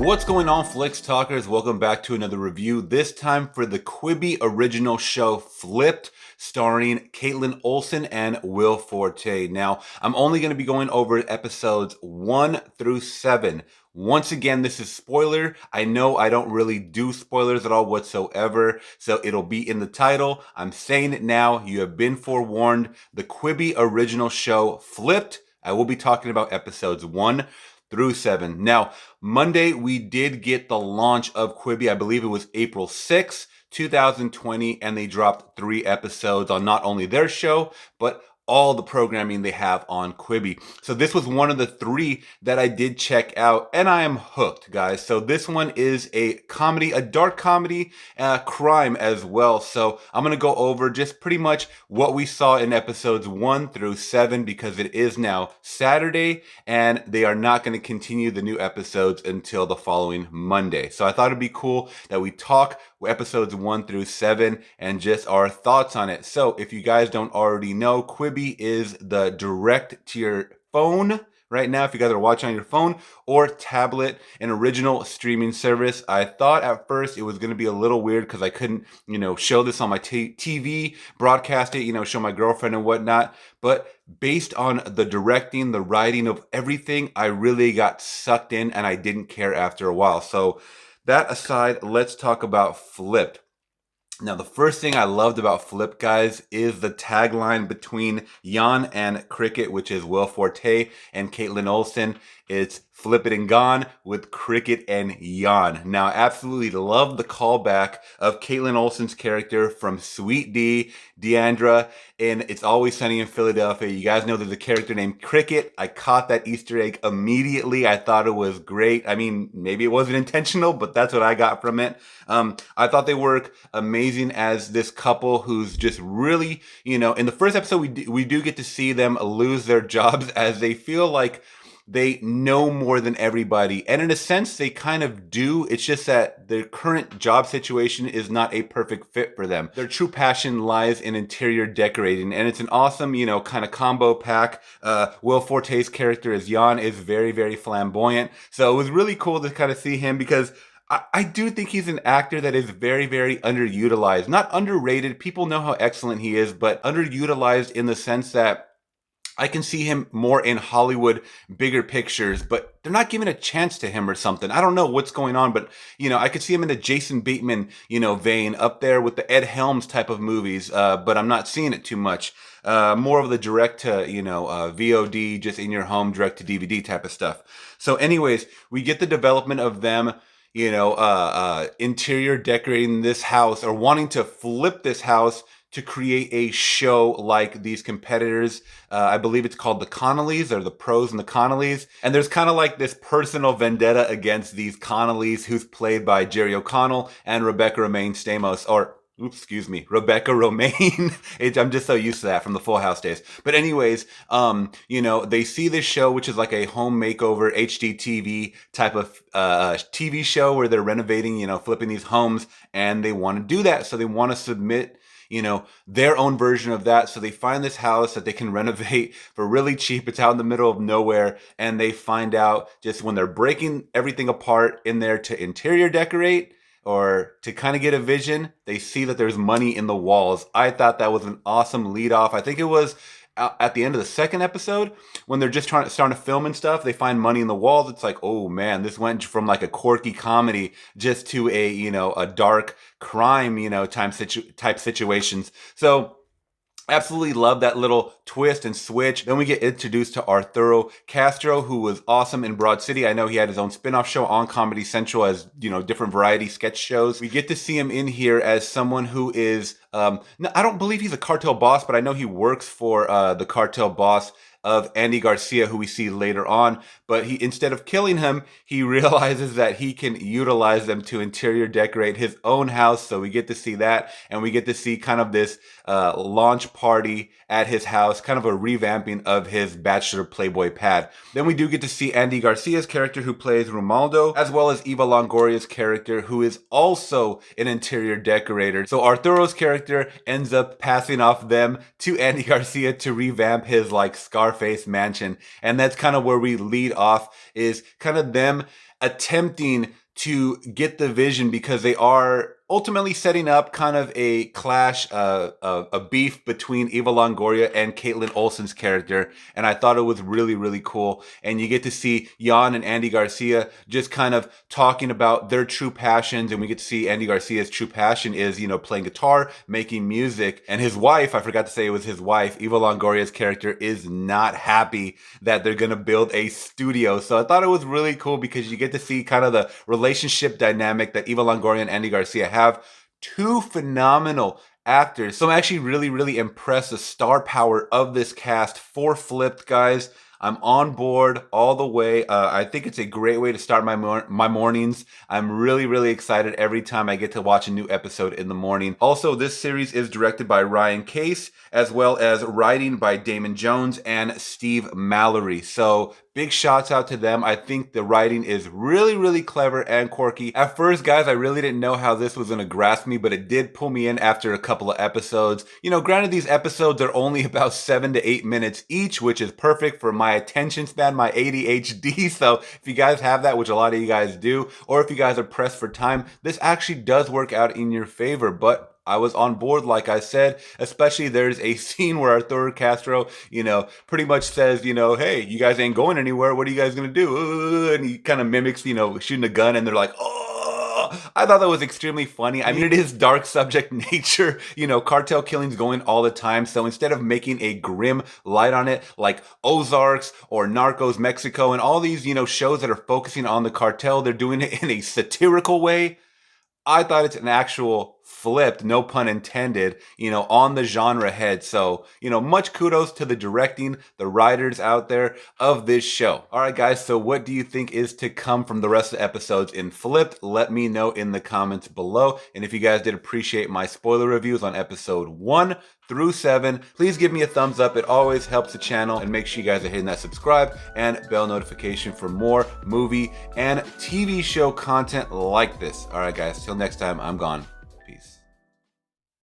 What's going on, Flicks Talkers? Welcome back to another review, this time for the Quibi original show Flipped, starring Kaitlin Olson and Will Forte. Now, I'm only going to be going over episodes 1 through 7. Once again, this is spoiler. I know I don't really do spoilers at all whatsoever, so it'll be in the title. I'm saying it now. You have been forewarned. The Quibi original show Flipped. I will be talking about episodes 1 through 7. Now, Monday, we did get the launch of Quibi. I believe it was April 6th, 2020, and they dropped 3 episodes on not only their show, but all the programming they have on Quibi. So this was one of the 3 that I did check out, and I am hooked, guys. So this one is a comedy, a dark comedy, crime as well. So I'm going to go over just pretty much what we saw in episodes 1 through 7, because it is now Saturday, and they are not going to continue the new episodes until the following Monday. So I thought it'd be cool that we talk episodes 1 through 7 and just our thoughts on it. So if you guys don't already know, Quibi is the direct to your phone right now, if you guys are watching on your phone or tablet, an original streaming service. I thought at first it was going to be a little weird because I couldn't, show this on my TV, broadcast it, show my girlfriend and whatnot. But based on the directing, the writing of everything, I really got sucked in and I didn't care after a while. So that aside, let's talk about Flipped. Now, the first thing I loved about Flip, guys, is the tagline between Jan and Cricket, which is Will Forte and Kaitlin Olson. It's Flip it and gone with Cricket and Jan. Now, I absolutely love the callback of Kaitlin Olson's character from Sweet D, Deandra, in It's Always Sunny in Philadelphia. You guys know there's a character named Cricket. I caught that Easter egg immediately. I thought it was great. I mean, maybe it wasn't intentional, but that's what I got from it. I thought they work amazing as this couple who's just really, in the first episode, we do get to see them lose their jobs as they feel like they know more than everybody. And in a sense, they kind of do. It's just that their current job situation is not a perfect fit for them. Their true passion lies in interior decorating. And it's an awesome, kind of combo pack. Will Forte's character as Jan is very, very flamboyant. So it was really cool to kind of see him, because I do think he's an actor that is very, very underutilized. Not underrated. People know how excellent he is, but underutilized in the sense that I can see him more in Hollywood, bigger pictures, but they're not giving a chance to him or something. I don't know what's going on, but, I could see him in the Jason Bateman, vein up there with the Ed Helms type of movies, but I'm not seeing it too much. More of the direct to, VOD, just in your home, direct to DVD type of stuff. So anyways, we get the development of them, interior decorating this house, or wanting to flip this house to create a show like these competitors. I believe it's called the Connollys, or the Pros and the Connollys. And there's kind of like this personal vendetta against these Connollys, who's played by Jerry O'Connell and Rebecca Romaine. I'm just so used to that from the Full House days. But anyways, they see this show, which is like a home makeover HGTV type of TV show where they're renovating, flipping these homes, and they want to do that. So they want to submit their own version of that. So they find this house that they can renovate for really cheap. It's out in the middle of nowhere. And they find out just when they're breaking everything apart in there to interior decorate, or to kind of get a vision, they see that there's money in the walls. I thought that was an awesome lead off. I think it was at the end of the second episode, when they're just starting to film and stuff, they find money in the walls. It's like, oh man, this went from like a quirky comedy just to a dark crime, type situations. So absolutely love that little twist and switch. Then we get introduced to Arthuro Castro, who was awesome in Broad City. I know he had his own spin-off show on Comedy Central as, different variety sketch shows. We get to see him in here as someone who is, I don't believe he's a cartel boss, but I know he works for the cartel boss of Andy Garcia, who we see later on. But he, instead of killing him, he realizes that he can utilize them to interior decorate his own house. So we get to see that, and we get to see kind of this launch party at his house, kind of a revamping of his bachelor Playboy pad. Then we do get to see Andy Garcia's character, who plays Romaldo, as well as Eva Longoria's character, who is also an interior decorator. So Arturo's character ends up passing off them to Andy Garcia to revamp his like Scarface mansion. And that's kind of where we lead off, is kind of them attempting to get the vision, because they are ultimately setting up kind of a clash, a beef between Eva Longoria and Kaitlin Olson's character. And I thought it was really, really cool. And you get to see Jan and Andy Garcia just kind of talking about their true passions. And we get to see Andy Garcia's true passion is, you know, playing guitar, making music. And his wife, I forgot to say it was his wife, Eva Longoria's character, is not happy that they're going to build a studio. So I thought it was really cool because you get to see kind of the relationship dynamic that Eva Longoria and Andy Garcia have. Two phenomenal actors. So I'm actually really, really impressed the star power of this cast for Flipped, guys. I'm on board all the way. I think it's a great way to start my mornings. I'm really, really excited every time I get to watch a new episode in the morning. Also, this series is directed by Ryan Case, as well as writing by Damon Jones and Steve Mallory. So big shouts out to them. I think the writing is really, really clever and quirky. At first, guys, I really didn't know how this was going to grasp me, but it did pull me in after a couple of episodes. You know, granted, these episodes are only about 7 to 8 minutes each, which is perfect for my attention span, my ADHD. So if you guys have that, which a lot of you guys do, or if you guys are pressed for time, this actually does work out in your favor. But I was on board, like I said, especially there's a scene where Arthuro Castro, you know, pretty much says, you know, hey, you guys ain't going anywhere. What are you guys going to do? And he kind of mimics, you know, shooting a gun, and they're like, oh. I thought that was extremely funny. I mean, it is dark subject nature, you know, cartel killings going all the time. So instead of making a grim light on it, like Ozarks or Narcos Mexico and all these, you know, shows that are focusing on the cartel, they're doing it in a satirical way. I thought it's an actual flipped, no pun intended, you know, on the genre head. So, you know, much kudos to the directing, the writers out there of this show. All right, guys, so what do you think is to come from the rest of the episodes in Flipped? Let me know in the comments below. And if you guys did appreciate my spoiler reviews on episode 1 through 7, please give me a thumbs up. It always helps the channel, and make sure you guys are hitting that subscribe and bell notification for more movie and TV show content like this. All right, guys, till next time, I'm gone.